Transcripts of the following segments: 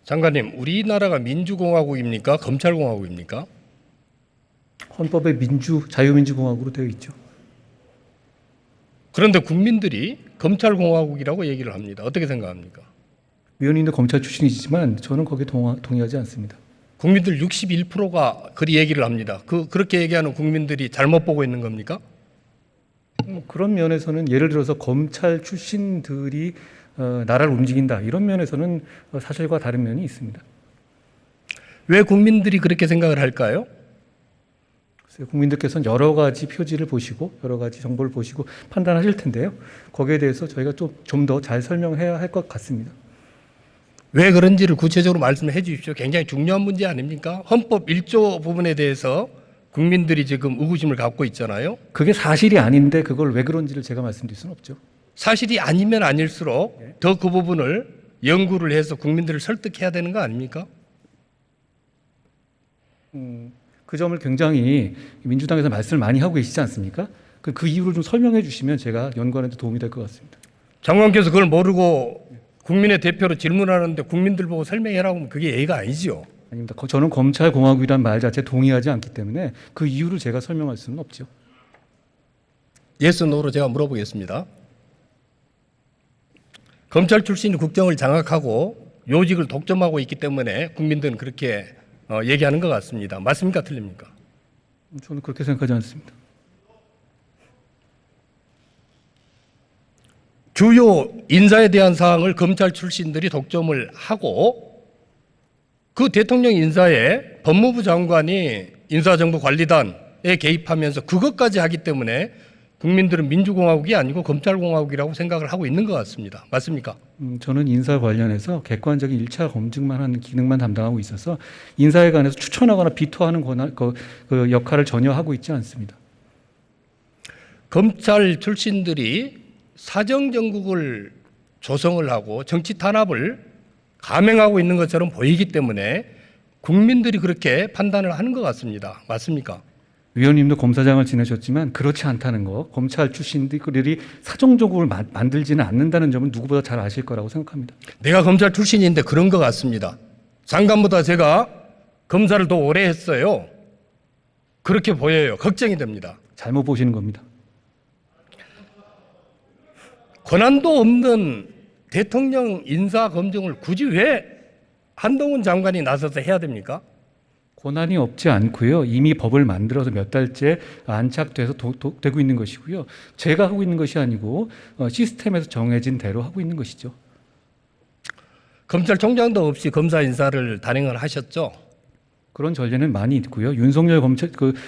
장관님, 우리나라가 민주공화국입니까? 검찰공화국입니까? 헌법에 자유민주공화국으로 되어 있죠. 그런데 국민들이 검찰공화국이라고 얘기를 합니다. 어떻게 생각합니까? 위원님도 검찰 출신이시지만 저는 거기에 동의하지 않습니다. 국민들 61%가 그리 얘기를 합니다. 그렇게 얘기하는 국민들이 잘못 보고 있는 겁니까? 그런 면에서는 예를 들어서 검찰 출신들이 나라를 움직인다 이런 면에서는 사실과 다른 면이 있습니다. 왜 국민들이 그렇게 생각을 할까요? 국민들께서는 여러 가지 표지를 보시고 여러 가지 정보를 보시고 판단하실 텐데요. 거기에 대해서 저희가 좀 더 잘 설명해야 할 것 같습니다. 왜 그런지를 구체적으로 말씀해 주십시오. 굉장히 중요한 문제 아닙니까? 헌법 1조 부분에 대해서 국민들이 지금 의구심을 갖고 있잖아요. 그게 사실이 아닌데 그걸 왜 그런지를 제가 말씀드릴 수는 없죠. 사실이 아니면 아닐수록 더 그 부분을 연구를 해서 국민들을 설득해야 되는 거 아닙니까? 그 점을 굉장히 민주당에서 말씀을 많이 하고 계시지 않습니까? 그 이유를 좀 설명해 주시면 제가 연구하는 데 도움이 될 것 같습니다. 장관께서 그걸 모르고 국민의 대표로 질문하는데 국민들 보고 설명해라고 하면 그게 예의가 아니죠. 아닙니다. 저는 검찰공화국이란 말 자체에 동의하지 않기 때문에 그 이유를 제가 설명할 수는 없죠. 예스 노로 제가 물어보겠습니다. 검찰 출신이 국정을 장악하고 요직을 독점하고 있기 때문에 국민들은 그렇게 얘기하는 것 같습니다. 맞습니까? 틀립니까? 저는 그렇게 생각하지 않습니다. 주요 인사에 대한 사항을 검찰 출신들이 독점을 하고 그 대통령 인사에 법무부 장관이 인사정보관리단에 개입하면서 그것까지 하기 때문에 국민들은 민주공화국이 아니고 검찰공화국이라고 생각을 하고 있는 것 같습니다. 맞습니까? 저는 인사 관련해서 객관적인 1차 검증만 하는 기능만 담당하고 있어서 인사에 관해서 추천하거나 비토하는 그 역할을 전혀 하고 있지 않습니다. 검찰 출신들이 사정정국을 조성을 하고 정치 탄압을 감행하고 있는 것처럼 보이기 때문에 국민들이 그렇게 판단을 하는 것 같습니다. 맞습니까? 위원님도 검사장을 지내셨지만 그렇지 않다는 거, 검찰 출신들이 사정정국을 만들지는 않는다는 점은 누구보다 잘 아실 거라고 생각합니다. 내가 검찰 출신인데 그런 것 같습니다. 장관보다 제가 검사를 더 오래 했어요. 그렇게 보여요. 걱정이 됩니다. 잘못 보시는 겁니다. 권한도 없는 대통령 인사 검증을 굳이 왜 한동훈 장관이 나서서 해야 됩니까? 권한이 없지 않고요. 이미 법을 만들어서 몇 달째 안착돼서 되고 있는 것이고요. 제가 하고 있는 것이 아니고 시스템에서 정해진 대로 하고 있는 것이죠. 검찰총장도 없이 검사 인사를 단행을 하셨죠? 그런 전례는 많이 있고요. 윤석열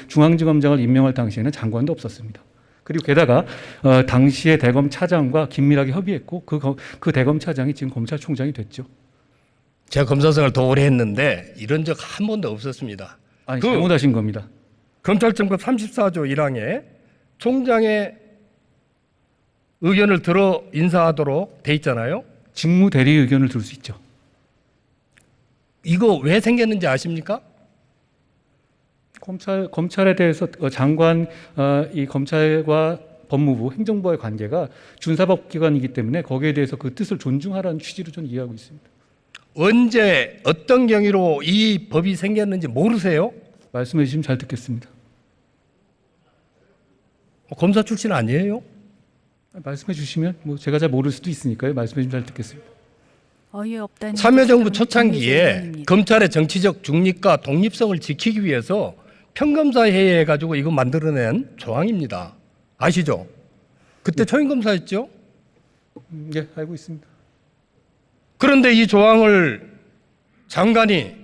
중앙지검장을 임명할 당시에는 장관도 없었습니다. 그리고 게다가 당시의 대검 차장과 긴밀하게 협의했고 그 대검 차장이 지금 검찰총장이 됐죠. 제가 검사 생활 더 오래 했는데 이런 적 한 번도 없었습니다. 아니, 잘못하신 겁니다. 검찰청법 34조 1항에 총장의 의견을 들어 인사하도록 돼 있잖아요. 직무 대리 의견을 들을 수 있죠. 이거 왜 생겼는지 아십니까? 검찰에 대해서 장관, 이 검찰과 법무부, 행정부의 관계가 준사법기관이기 때문에 거기에 대해서 그 뜻을 존중하라는 취지로 저는 이해하고 있습니다. 언제 어떤 경위로 이 법이 생겼는지 모르세요? 말씀해 주시면 잘 듣겠습니다. 검사 출신 아니에요? 말씀해 주시면 제가 잘 모를 수도 있으니까요. 말씀해 주시면 잘 듣겠습니다. 어이없다는 참여정부 초창기에 의원입니다. 검찰의 정치적 중립과 독립성을 지키기 위해서 평검사회의 해가지고 이거 만들어낸 조항입니다. 아시죠? 그때 초임검사였죠? 예, 알고 있습니다. 그런데 이 조항을 장관이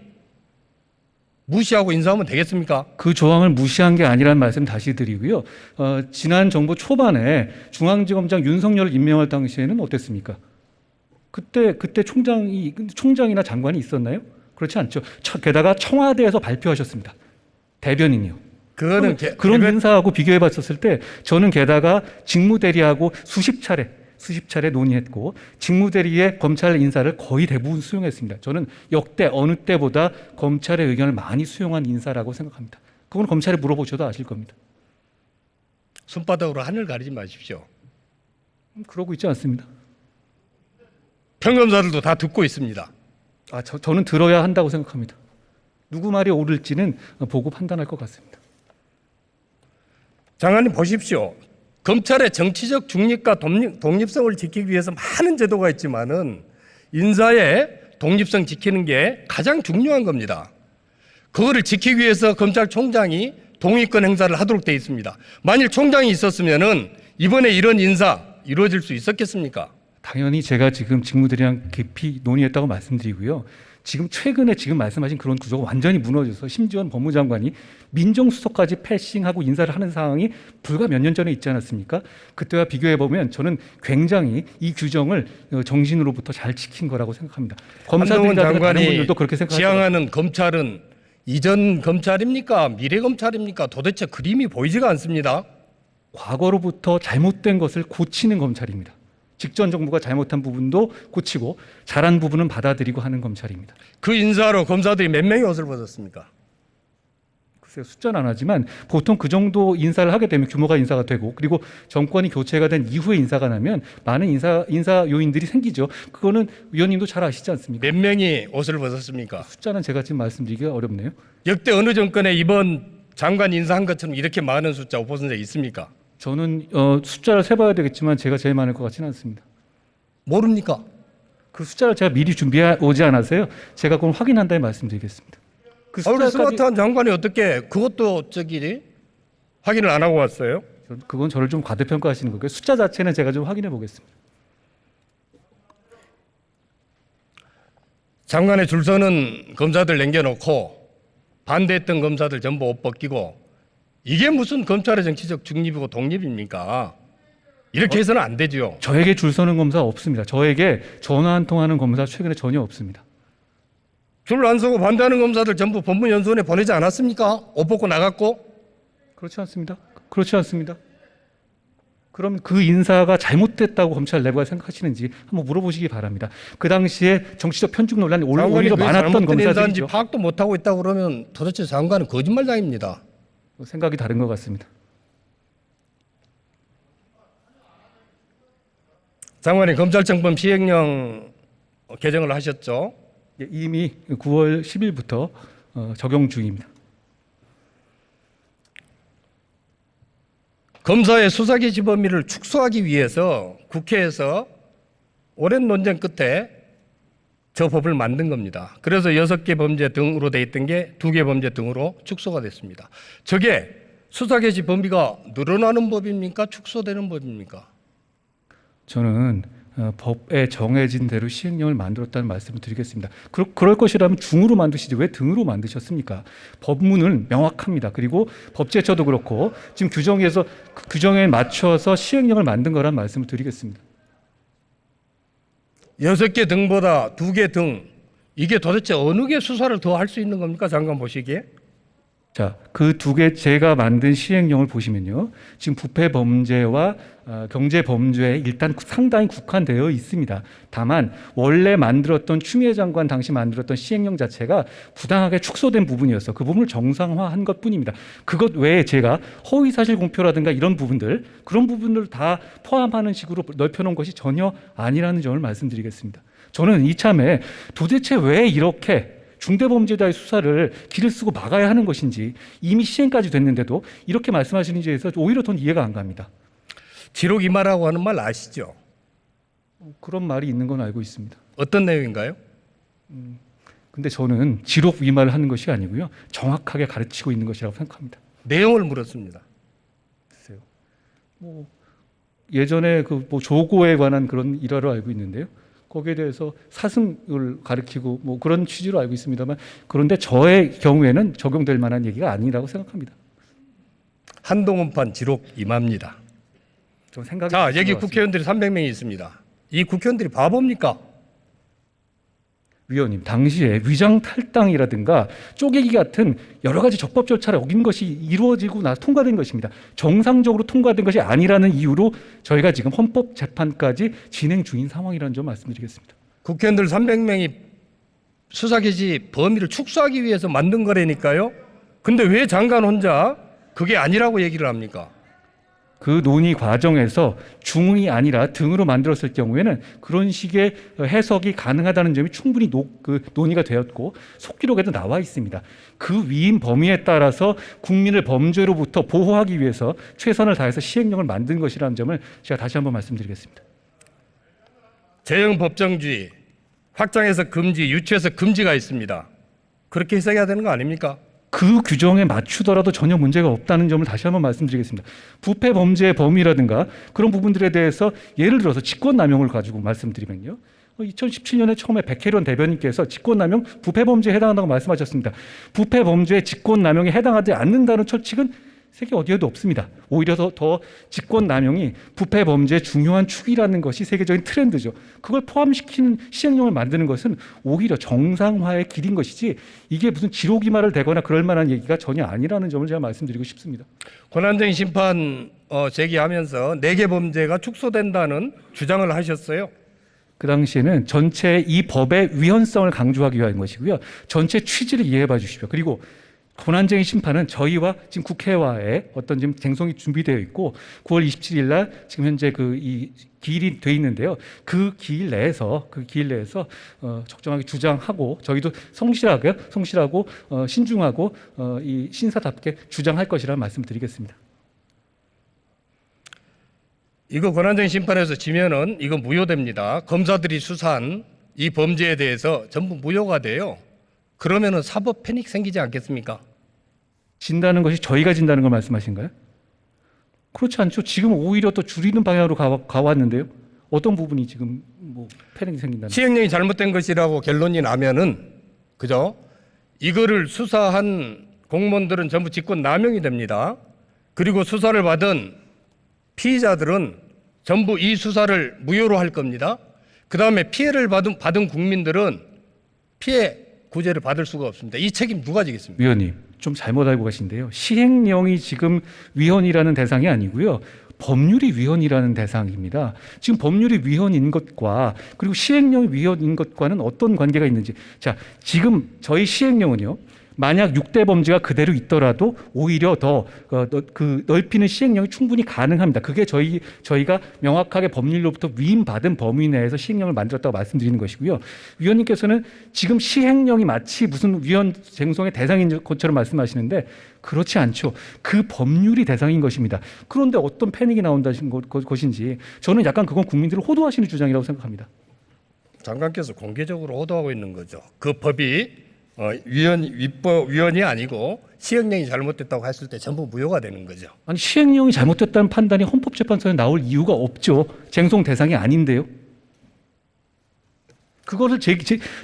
무시하고 인사하면 되겠습니까? 그 조항을 무시한 게 아니라는 말씀 다시 드리고요. 지난 정부 초반에 중앙지검장 윤석열을 임명할 당시에는 어땠습니까? 그때 총장이나 장관이 있었나요? 그렇지 않죠. 게다가 청와대에서 발표하셨습니다. 대변인이요. 그거는 그런 인사하고 비교해 봤었을 때 저는 게다가 직무대리하고 수십 차례 논의했고 직무대리의 검찰 인사를 거의 대부분 수용했습니다. 저는 역대 어느 때보다 검찰의 의견을 많이 수용한 인사라고 생각합니다. 그건 검찰에 물어보셔도 아실 겁니다. 손바닥으로 하늘 가리지 마십시오. 그러고 있지 않습니다. 평검사들도 다 듣고 있습니다. 저는 들어야 한다고 생각합니다. 누구 말이 옳을지는 보고 판단할 것 같습니다. 장관님 보십시오. 검찰의 정치적 중립과 독립성을 지키기 위해서 많은 제도가 있지만은 인사의 독립성 지키는 게 가장 중요한 겁니다. 그거를 지키기 위해서 검찰총장이 동의권 행사를 하도록 돼 있습니다. 만일 총장이 있었으면은 이번에 이런 인사 이루어질 수 있었겠습니까? 당연히 제가 지금 직무들이랑 깊이 논의했다고 말씀드리고요. 지금 최근에 지금 말씀하신 그런 구조가 완전히 무너져서 심지어는 법무장관이 민정수석까지 패싱하고 인사를 하는 상황이 불과 몇 년 전에 있지 않았습니까? 그때와 비교해 보면 저는 굉장히 이 규정을 정신으로부터 잘 지킨 거라고 생각합니다. 한동훈 검사들이나 다른 장관이 분들도 그렇게 생각하죠. 지향하는 검찰은 이전 검찰입니까? 미래 검찰입니까? 도대체 그림이 보이지가 않습니다. 과거로부터 잘못된 것을 고치는 검찰입니다. 직전 정부가 잘못한 부분도 고치고 잘한 부분은 받아들이고 하는 검찰입니다. 그 인사로 검사들이 몇 명이 옷을 벗었습니까? 글쎄요, 숫자는 안 하지만 보통 그 정도 인사를 하게 되면 규모가 인사가 되고 그리고 정권이 교체가 된 이후에 인사가 나면 많은 인사 요인들이 생기죠. 그거는 위원님도 잘 아시지 않습니까? 몇 명이 옷을 벗었습니까? 숫자는 제가 지금 말씀드리기가 어렵네요. 역대 어느 정권에 이번 장관 인사한 것처럼 이렇게 많은 숫자 옷 벗은 적 있습니까? 저는 숫자를 세봐야 되겠지만 제가 제일 많을 것 같지는 않습니다. 모릅니까? 그 숫자를 제가 미리 준비해 오지 않아서요. 제가 그걸 확인한 다음에 말씀드리겠습니다. 그 우리 숫자까지 스마트한 장관이 어떻게 그것도 확인을 안 하고 왔어요? 그건 저를 좀 과대평가하시는 거고요. 숫자 자체는 제가 좀 확인해 보겠습니다. 장관에 줄 서는 검사들 남겨놓고 반대했던 검사들 전부 옷 벗기고 이게 무슨 검찰의 정치적 중립이고 독립입니까? 이렇게 해서는 안 되죠. 저에게 줄 서는 검사 없습니다. 저에게 전화 한 통하는 검사 최근에 전혀 없습니다. 줄 안 서고 반대하는 검사들 전부 법무연수원에 보내지 않았습니까? 옷 벗고 나갔고. 그렇지 않습니다. 그렇지 않습니다. 그럼 그 인사가 잘못됐다고 검찰 내부가 생각하시는지 한번 물어보시기 바랍니다. 그 당시에 정치적 편중 논란이 오히려 많았던 인사인지 검사들이죠. 파악도 못하고 있다고 그러면 도대체 장관은 거짓말장입니다. 생각이 다른 것 같습니다. 장관이 검찰청법 시행령 개정을 하셨죠? 이미 9월 10일부터 적용 중입니다. 검사의 수사기시 범위를 축소하기 위해서 국회에서 오랜 논쟁 끝에 저 법을 만든 겁니다. 그래서 6개 범죄 등으로 돼 있던 게 2개 범죄 등으로 축소가 됐습니다. 저게 수사개시 범위가 늘어나는 법입니까? 축소되는 법입니까? 저는 법에 정해진 대로 시행령을 만들었다는 말씀을 드리겠습니다. 그럴 것이라면 중으로 만드시지 왜 등으로 만드셨습니까? 법문은 명확합니다. 그리고 법제처도 그렇고 지금 규정에서 그 규정에 맞춰서 시행령을 만든 거란 말씀을 드리겠습니다. 6개 등보다 2개 등 이게 도대체 어느 게 수사를 더 할 수 있는 겁니까? 장관 보시기에. 자, 그 2개 제가 만든 시행령을 보시면요. 지금 부패 범죄와 경제 범죄에 일단 상당히 국한되어 있습니다. 다만 원래 만들었던 추미애 장관 당시 만들었던 시행령 자체가 부당하게 축소된 부분이어서 그 부분을 정상화한 것뿐입니다. 그것 외에 제가 허위사실 공표라든가 이런 부분들 그런 부분을 다 포함하는 식으로 넓혀놓은 것이 전혀 아니라는 점을 말씀드리겠습니다. 저는 이참에 도대체 왜 이렇게 중대범죄자의 수사를 길을 쓰고 막아야 하는 것인지 이미 시행까지 됐는데도 이렇게 말씀하시는지에 대해서 오히려 더 이해가 안 갑니다. 지록 이마라고 하는 말 아시죠? 그런 말이 있는 건 알고 있습니다. 어떤 내용인가요? 근데 저는 지록 위마를 하는 것이 아니고요. 정확하게 가르치고 있는 것이라고 생각합니다. 내용을 물었습니다. 글쎄요. 예전에 그 조고에 관한 그런 일화로 알고 있는데요. 거기에 대해서 사승을 가리키고 그런 취지로 알고 있습니다만 그런데 저의 경우에는 적용될 만한 얘기가 아니라고 생각합니다. 한동훈판 지록 임합니다. 좀 생각이 자, 드신 여기 것 같습니다. 국회의원들이 300명이 있습니다. 이 국회의원들이 바보입니까? 위원님, 당시에 위장 탈당이라든가 쪼개기 같은 여러 가지 적법 절차를 어긴 것이 이루어지고 나서 통과된 것입니다. 정상적으로 통과된 것이 아니라는 이유로 저희가 지금 헌법재판까지 진행 중인 상황이라는 점 말씀드리겠습니다. 국회의원들 300명이 수사개시 범위를 축소하기 위해서 만든 거라니까요. 근데 왜 장관 혼자 그게 아니라고 얘기를 합니까? 그 논의 과정에서 중이 아니라 등으로 만들었을 경우에는 그런 식의 해석이 가능하다는 점이 충분히 논의가 되었고 속기록에도 나와 있습니다. 그 위임 범위에 따라서 국민을 범죄로부터 보호하기 위해서 최선을 다해서 시행령을 만든 것이라는 점을 제가 다시 한번 말씀드리겠습니다. 재형 법정주의, 확장해서 금지, 유치해서 금지가 있습니다. 그렇게 해석해야 되는 거 아닙니까? 그 규정에 맞추더라도 전혀 문제가 없다는 점을 다시 한번 말씀드리겠습니다. 부패 범죄의 범위라든가 그런 부분들에 대해서 예를 들어서 직권남용을 가지고 말씀드리면요. 2017년에 처음에 백혜련 대변인께서 직권남용 부패 범죄에 해당한다고 말씀하셨습니다. 부패 범죄에 직권남용에 해당하지 않는다는 처칙은 세계 어디에도 없습니다. 오히려 더 직권남용이 부패 범죄의 중요한 축이라는 것이 세계적인 트렌드죠. 그걸 포함시키는 시행령을 만드는 것은 오히려 정상화의 길인 것이지 이게 무슨 지로기말을 대거나 그럴 만한 얘기가 전혀 아니라는 점을 제가 말씀드리고 싶습니다. 권한쟁의 심판 제기하면서 4개 범죄가 축소된다는 주장을 하셨어요. 그 당시에는 전체 이 법의 위헌성을 강조하기 위한 것이고요. 전체 취지를 이해해 봐 주십시오. 그리고 권한쟁의 심판은 저희와 지금 국회와의 어떤 지금 쟁송이 준비되어 있고 9월 27일 날 지금 현재 이 기일이 돼 있는데요. 그 기일 내에서 적정하게 주장하고 저희도 성실하고 신중하고 이 신사답게 주장할 것이라는 말씀드리겠습니다. 이거 권한쟁의 심판에서 지면은 이거 무효됩니다. 검사들이 수사한 이 범죄에 대해서 전부 무효가 돼요. 그러면은 사법 패닉 생기지 않겠습니까? 진다는 것이 저희가 진다는 걸 말씀하신가요? 그렇지 않죠. 지금 오히려 더 줄이는 방향으로 가왔는데요. 어떤 부분이 지금 패닉이 생긴다는? 시행령이 잘못된 것이라고 결론이 나면은 그죠? 이거를 수사한 공무원들은 전부 직권 남용이 됩니다. 그리고 수사를 받은 피의자들은 전부 이 수사를 무효로 할 겁니다. 그 다음에 피해를 받은 국민들은 피해 구제를 받을 수가 없습니다. 이 책임 누가 지겠습니까? 위원님, 좀 잘못 알고 계신데요. 시행령이 지금 위헌이라는 대상이 아니고요. 법률이 위헌이라는 대상입니다. 지금 법률이 위헌인 것과 그리고 시행령이 위헌인 것과는 어떤 관계가 있는지. 자, 지금 저희 시행령은요. 만약 6대 범죄가 그대로 있더라도 오히려 더 넓히는 시행령이 충분히 가능합니다. 그게 저희가 명확하게 법률로부터 위임받은 범위 내에서 시행령을 만들었다고 말씀드리는 것이고요. 위원님께서는 지금 시행령이 마치 무슨 위헌 쟁송의 대상인 것처럼 말씀하시는데 그렇지 않죠. 그 법률이 대상인 것입니다. 그런데 어떤 패닉이 나온다는 것인지 저는 약간 그건 국민들을 호도하시는 주장이라고 생각합니다. 장관께서 공개적으로 호도하고 있는 거죠. 그 법이 위헌이 아니고 시행령이 잘못됐다고 했을 때 전부 무효가 되는 거죠. 아니 시행령이 잘못됐다는 판단이 헌법재판소에 나올 이유가 없죠. 쟁송 대상이 아닌데요. 그거를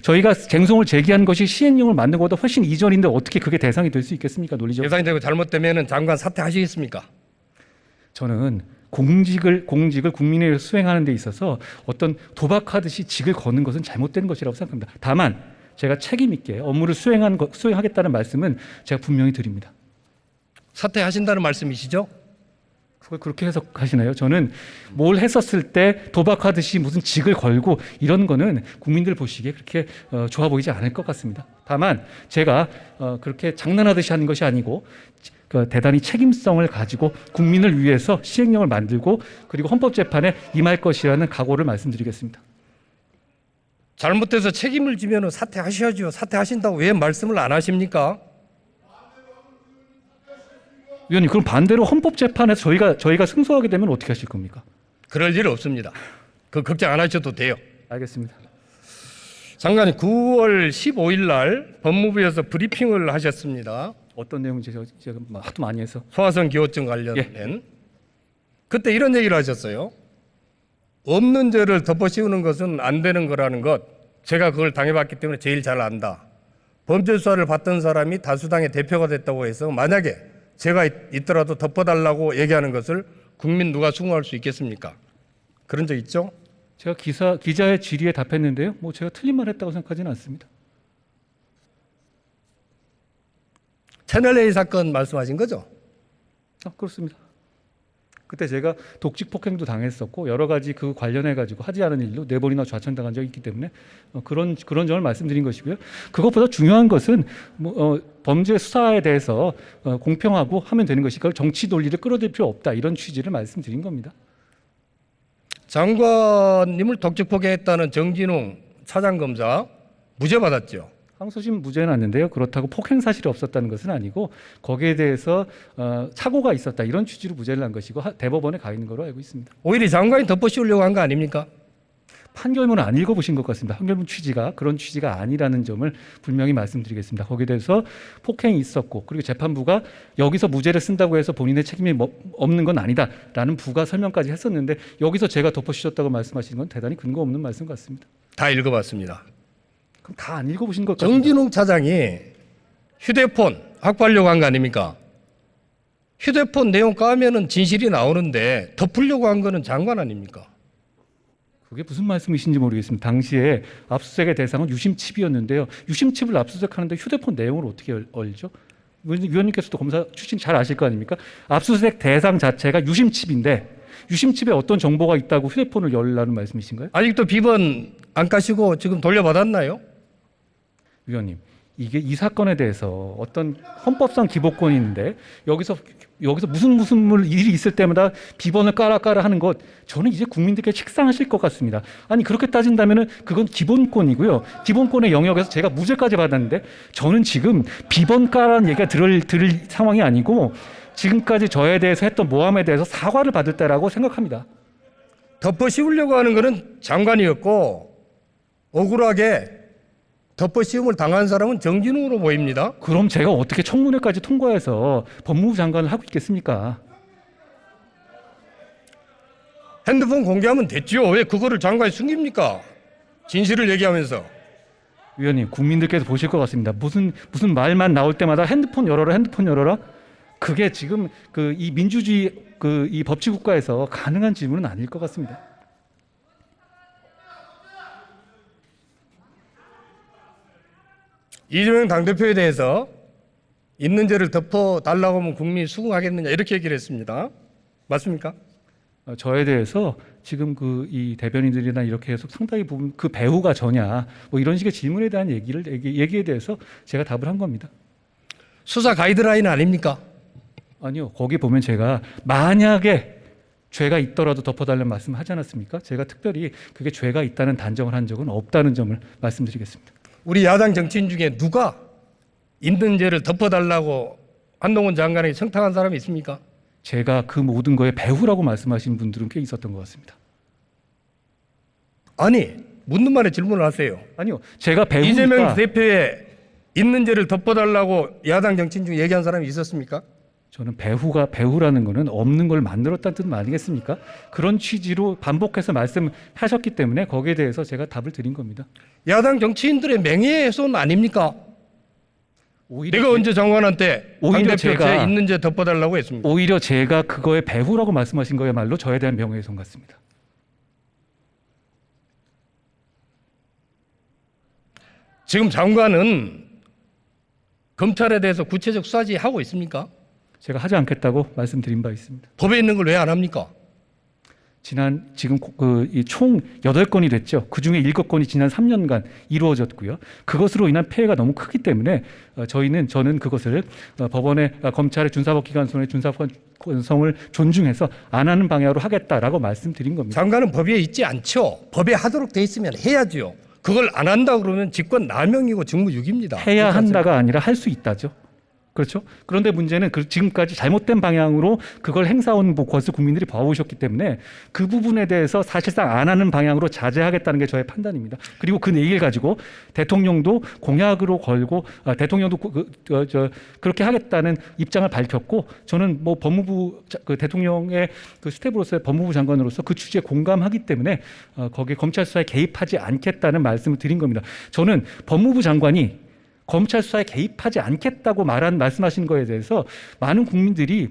저희가 쟁송을 제기한 것이 시행령을 만든 것보다 훨씬 이전인데 어떻게 그게 대상이 될 수 있겠습니까? 논리적으로. 대상이 되고 잘못되면 장관 사퇴하시겠습니까? 저는 공직을 국민에 의해 수행하는 데 있어서 어떤 도박하듯이 직을 거는 것은 잘못된 것이라고 생각합니다. 다만 제가 책임 있게 업무를 수행하겠다는 말씀은 제가 분명히 드립니다. 사퇴하신다는 말씀이시죠? 그걸 그렇게 해석하시나요? 저는 뭘 했었을 때 도박하듯이 무슨 직을 걸고 이런 거는 국민들 보시기에 그렇게 좋아 보이지 않을 것 같습니다. 다만 제가 그렇게 장난하듯이 하는 것이 아니고 대단히 책임성을 가지고 국민을 위해서 시행령을 만들고 그리고 헌법재판에 임할 것이라는 각오를 말씀드리겠습니다. 잘못돼서 책임을 지면 사퇴하셔야죠. 사퇴하신다고 왜 말씀을 안 하십니까? 위원님, 그럼 반대로 헌법재판에서 저희가 승소하게 되면 어떻게 하실 겁니까? 그럴 일 없습니다. 그 걱정 안 하셔도 돼요. 알겠습니다. 장관이 9월 15일 날 법무부에서 브리핑을 하셨습니다. 어떤 내용인지 제가 하도 많이 해서. 소아성 기호증 관련된. 그때 이런 얘기를 하셨어요. 없는 죄를 덮어씌우는 것은 안 되는 거라는 것. 제가 그걸 당해봤기 때문에 제일 잘 안다. 범죄 수사를 받던 사람이 다수당의 대표가 됐다고 해서 만약에 제가 있더라도 덮어달라고 얘기하는 것을 국민 누가 수긍할 수 있겠습니까? 그런 적 있죠? 제가 기자의 질의에 답했는데요. 제가 틀린 말 했다고 생각하지는 않습니다. 채널A 사건 말씀하신 거죠? 그렇습니다. 그때 제가 독직 폭행도 당했었고 여러 가지 그 관련해 가지고 하지 않은 일로 4번이나 좌천당한 적이 있기 때문에 그런 점을 말씀드린 것이고요. 그것보다 중요한 것은 범죄 수사에 대해서 공평하고 하면 되는 것이 그걸 정치 논리를 끌어들일 필요 없다 이런 취지를 말씀드린 겁니다. 장관님을 독직 폭행했다는 정진웅 차장검사 무죄 받았죠. 항소심 무죄 났는데요. 그렇다고 폭행 사실이 없었다는 것은 아니고 거기에 대해서 착오가 있었다 이런 취지로 무죄를 난 것이고 대법원에 가 있는 걸로 알고 있습니다. 오히려 장관이 덮어씌우려고 한 거 아닙니까? 판결문을 안 읽어보신 것 같습니다. 판결문 취지가 그런 취지가 아니라는 점을 분명히 말씀드리겠습니다. 거기에 대해서 폭행이 있었고 그리고 재판부가 여기서 무죄를 쓴다고 해서 본인의 책임이 없는 건 아니다라는 부가 설명까지 했었는데 여기서 제가 덮어씌웠다고 말씀하시는 건 대단히 근거 없는 말씀 같습니다. 다 읽어봤습니다. 그럼 다 안 읽어보신 것 같습니다. 정진웅 차장이 휴대폰 확보하려고 한 거 아닙니까? 휴대폰 내용 까면은 진실이 나오는데 덮으려고 한 거는 장관 아닙니까? 그게 무슨 말씀이신지 모르겠습니다. 당시에 압수수색의 대상은 유심칩이었는데요. 유심칩을 압수수색하는데 휴대폰 내용을 어떻게 알죠? 위원님께서도 검사 출신 잘 아실 거 아닙니까? 압수수색 대상 자체가 유심칩인데 유심칩에 어떤 정보가 있다고 휴대폰을 열라는 말씀이신가요? 아직도 비번 안 까시고 지금 돌려받았나요? 위원님, 이게 이 사건에 대해서 어떤 헌법상 기본권이 있는데 여기서 무슨 일이 있을 때마다 비번을 깔아 하는 것 저는 이제 국민들께 식상하실 것 같습니다. 아니 그렇게 따진다면은 그건 기본권이고요. 기본권의 영역에서 제가 무죄까지 받았는데 저는 지금 비번 까라는 얘기가 들을 상황이 아니고 지금까지 저에 대해서 했던 모함에 대해서 사과를 받을 때라고 생각합니다. 덮어씌우려고 하는 것은 장관이었고 억울하게 덮어씌움을 당한 사람은 정진웅으로 보입니다. 그럼 제가 어떻게 청문회까지 통과해서 법무부 장관을 하고 있겠습니까? 핸드폰 공개하면 됐죠. 왜 그거를 장관이 숨깁니까? 진실을 얘기하면서. 위원님, 국민들께서 보실 것 같습니다. 무슨 말만 나올 때마다 핸드폰 열어라. 그게 지금 이 민주주의 이 법치국가에서 가능한 질문은 아닐 것 같습니다. 이재명 당대표에 대해서 있는 죄를 덮어달라고 하면 국민이 수긍하겠느냐 이렇게 얘기를 했습니다. 맞습니까? 저에 대해서 지금 이 대변인들이나 이렇게 해서 상당히 부분 그 배후가 저냐 뭐 이런 식의 질문에 대한 얘기에 대해서 제가 답을 한 겁니다. 수사 가이드라인 아닙니까? 아니요. 거기 보면 제가 만약에 죄가 있더라도 덮어달라는 말씀 하지 않았습니까? 제가 특별히 그게 죄가 있다는 단정을 한 적은 없다는 점을 말씀드리겠습니다. 우리 야당 정치인 중에 누가 있는 죄를 덮어달라고 한동훈 장관에게 청탁한 사람이 있습니까? 제가 그 모든 거에 배후라고 말씀하신 분들은 꽤 있었던 것 같습니다. 아니 묻는 말에 질문을 하세요. 아니요. 제가 배우니까 이재명 대표의 있는 죄를 덮어달라고 야당 정치인 중에 얘기한 사람이 있었습니까? 저는 배후라는 거는 없는 걸 만들었다는 뜻 아니겠습니까? 그런 취지로 반복해서 말씀하셨기 때문에 거기에 대해서 제가 답을 드린 겁니다. 야당 정치인들의 명예훼손 아닙니까? 내가 언제 장관한테 당대표 죄 있는 죄 덮어달라고 했습니까? 오히려 제가 그거에 배후라고 말씀하신 거야말로 저에 대한 명예훼손 같습니다. 지금 장관은 검찰에 대해서 구체적 수사 지휘하고 있습니까? 제가 하지 않겠다고 말씀드린 바 있습니다. 법에 있는 걸 왜 안 합니까? 지금 총 8건이 됐죠. 그중에 7건이 지난 3년간 이루어졌고요. 그것으로 인한 폐해가 너무 크기 때문에 저는 그것을 검찰의 준사법기관소의 준사법성을 존중해서 안 하는 방향으로 하겠다라고 말씀드린 겁니다. 장관은 법에 있지 않죠. 법에 하도록 돼 있으면 해야죠. 그걸 안 한다 그러면 직권 남용이고 직무유기입니다. 해야 한다가 아니라 할 수 있다죠. 그렇죠. 그런데 문제는 지금까지 잘못된 방향으로 그걸 행사온 것을 국민들이 봐오셨기 때문에 그 부분에 대해서 사실상 안 하는 방향으로 자제하겠다는 게 저의 판단입니다. 그리고 그 얘기를 가지고 대통령도 공약으로 걸고 대통령도 그렇게 하겠다는 입장을 밝혔고 저는 법무부 대통령의 스텝으로서의 법무부 장관으로서 그 취지에 공감하기 때문에 거기에 검찰 수사에 개입하지 않겠다는 말씀을 드린 겁니다. 저는 법무부 장관이 검찰 수사에 개입하지 않겠다고 말씀하신 거에 대해서 많은 국민들이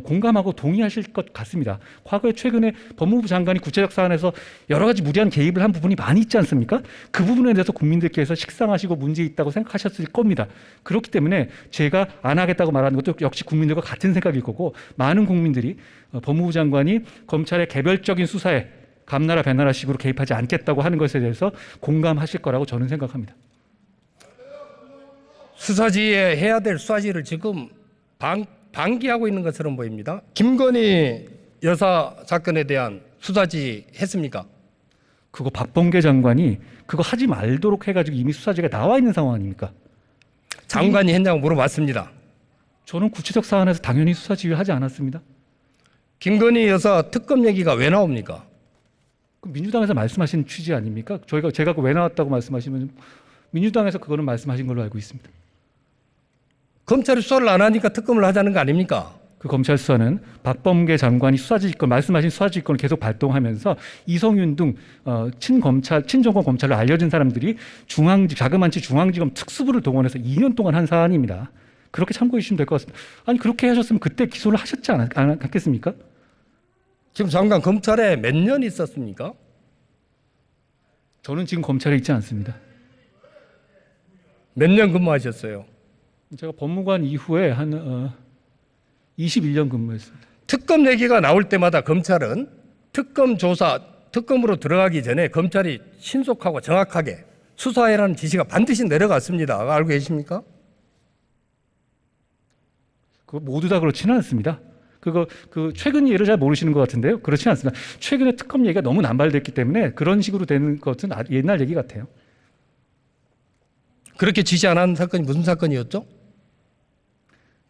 공감하고 동의하실 것 같습니다. 과거에 최근에 법무부 장관이 구체적 사안에서 여러 가지 무리한 개입을 한 부분이 많이 있지 않습니까? 그 부분에 대해서 국민들께서 식상하시고 문제 있다고 생각하셨을 겁니다. 그렇기 때문에 제가 안 하겠다고 말하는 것도 역시 국민들과 같은 생각일 거고, 많은 국민들이 법무부 장관이 검찰의 개별적인 수사에 감나라 배나라 식으로 개입하지 않겠다고 하는 것에 대해서 공감하실 거라고 저는 생각합니다. 수사지에 해야 될 수사지를 지금 방기하고 있는 것처럼 보입니다. 김건희 여사 사건에 대한 수사지 했습니까? 그거 박범계 장관이 그거 하지 말도록 해가지고 이미 수사지가 나와 있는 상황 아닙니까? 장관이 했냐고 물어봤습니다. 저는 구체적 사안에서 당연히 수사 지휘하지 않았습니다. 김건희 여사 특검 얘기가 왜 나옵니까? 그 민주당에서 말씀하신 취지 아닙니까? 제가 왜 나왔다고 말씀하시면 민주당에서 그거는 말씀하신 걸로 알고 있습니다. 검찰이 수사를 안 하니까 특검을 하자는 거 아닙니까? 그 검찰 수사는 박범계 장관이 수사지휘권, 말씀하신 수사지휘권을 계속 발동하면서 이성윤 등 친정권 검찰로 알려진 사람들이 자그마치 중앙지검 특수부를 동원해서 2년 동안 한 사안입니다. 그렇게 참고해 주시면 될 것 같습니다. 아니 그렇게 하셨으면 그때 기소를 하셨지 않겠습니까? 지금 장관 검찰에 몇 년 있었습니까? 저는 지금 검찰에 있지 않습니다. 몇 년 근무하셨어요? 제가 법무관 이후에 한 21년 근무했습니다. 특검 얘기가 나올 때마다 검찰은 특검으로 들어가기 전에 검찰이 신속하고 정확하게 수사해라는 지시가 반드시 내려갔습니다. 알고 계십니까? 그거 모두 다 그렇지는 않습니다. 최근 예를 잘 모르시는 것 같은데요. 그렇지 않습니다. 최근에 특검 얘기가 너무 남발됐기 때문에 그런 식으로 되는 것은 옛날 얘기 같아요. 그렇게 지시 안 한 사건이 무슨 사건이었죠?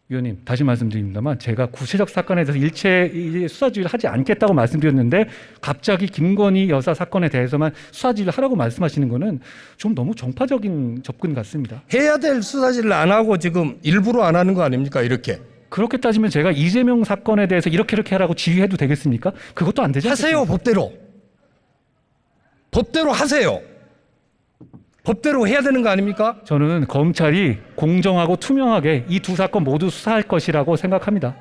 위원님, 다시 말씀드립니다만 제가 구체적 사건에 대해서 일체 수사지휘를 하지 않겠다고 말씀드렸는데 갑자기 김건희 여사 사건에 대해서만 수사지휘를 하라고 말씀하시는 거는 좀 너무 정파적인 접근 같습니다. 해야 될 수사지를 안 하고 지금 일부러 안 하는 거 아닙니까? 이렇게. 그렇게 따지면 제가 이재명 사건에 대해서 이렇게 하라고 지휘해도 되겠습니까? 그것도 안 되지 않겠습니까? 하세요, 법대로. 법대로 하세요. 법대로 해야 되는 거 아닙니까? 저는 검찰이 공정하고 투명하게 이 두 사건 모두 수사할 것이라고 생각합니다.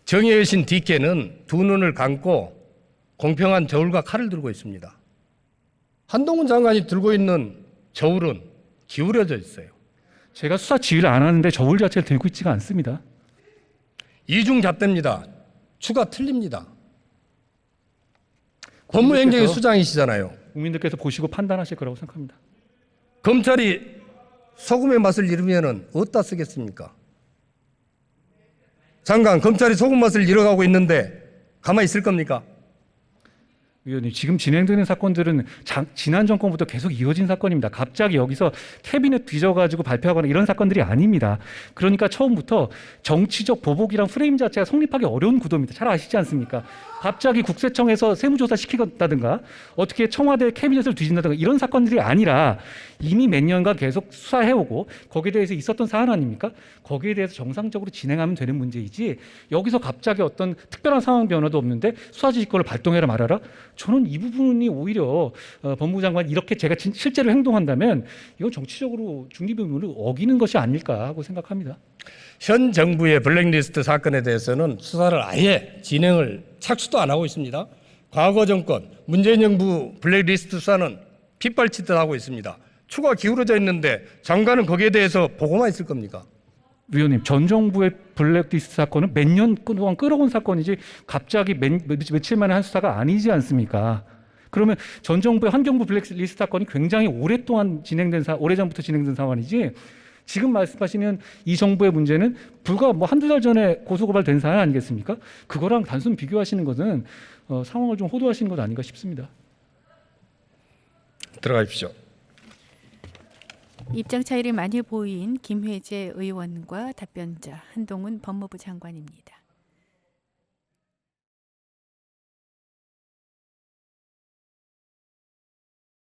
정의의 여신 DK는 두 눈을 감고 공평한 저울과 칼을 들고 있습니다. 한동훈 장관이 들고 있는 저울은 기울여져 있어요. 제가 수사 지휘를 안 하는데 저울 자체를 들고 있지가 않습니다. 이중잣대입니다. 추가 틀립니다. 법무행정의 수장이시잖아요. 국민들께서 보시고 판단하실 거라고 생각합니다. 검찰이 소금의 맛을 잃으면 어디다 쓰겠습니까? 장관, 검찰이 소금 맛을 잃어가고 있는데 가만히 있을 겁니까? 위원님, 지금 진행되는 사건들은 지난 정권부터 계속 이어진 사건입니다. 갑자기 여기서 캐비넷 뒤져가지고 발표하거나 이런 사건들이 아닙니다. 그러니까 처음부터 정치적 보복이란 프레임 자체가 성립하기 어려운 구도입니다. 잘 아시지 않습니까? 갑자기 국세청에서 세무조사 시키다든가 어떻게 청와대 캐비넷을 뒤진다든가 이런 사건들이 아니라 이미 몇 년간 계속 수사해오고 거기에 대해서 있었던 사안 아닙니까? 거기에 대해서 정상적으로 진행하면 되는 문제이지 여기서 갑자기 어떤 특별한 상황 변화도 없는데 수사지휘권을 발동해라 말아라? 저는 이 부분이 오히려 법무부 장관이 이렇게 제가 실제로 행동한다면 이건 정치적으로 중립 의무를 어기는 것이 아닐까 하고 생각합니다. 현 정부의 블랙리스트 사건에 대해서는 수사를 아예 착수도 안 하고 있습니다. 과거 정권 문재인 정부 블랙리스트 수사는 빗발치듯 하고 있습니다. 추가 기울어져 있는데 장관은 거기에 대해서 보고만 있을 겁니까? 위원님, 전 정부의 블랙리스트 사건은 몇 년 동안 끌어온 사건이지 갑자기 며칠 만에 한 수사가 아니지 않습니까? 그러면 전 정부의 환경부 블랙리스트 사건이 굉장히 오랫동안 오래전부터 진행된 사안이지 지금 말씀하시는 이 정부의 문제는 불과 한두 달 전에 고소고발된 사안 아니겠습니까? 그거랑 단순 비교하시는 것은 상황을 좀 호도하시는 것 아닌가 싶습니다. 들어가십시오. 입장 차이를 많이 보인 김회재 의원과 답변자 한동훈 법무부 장관입니다.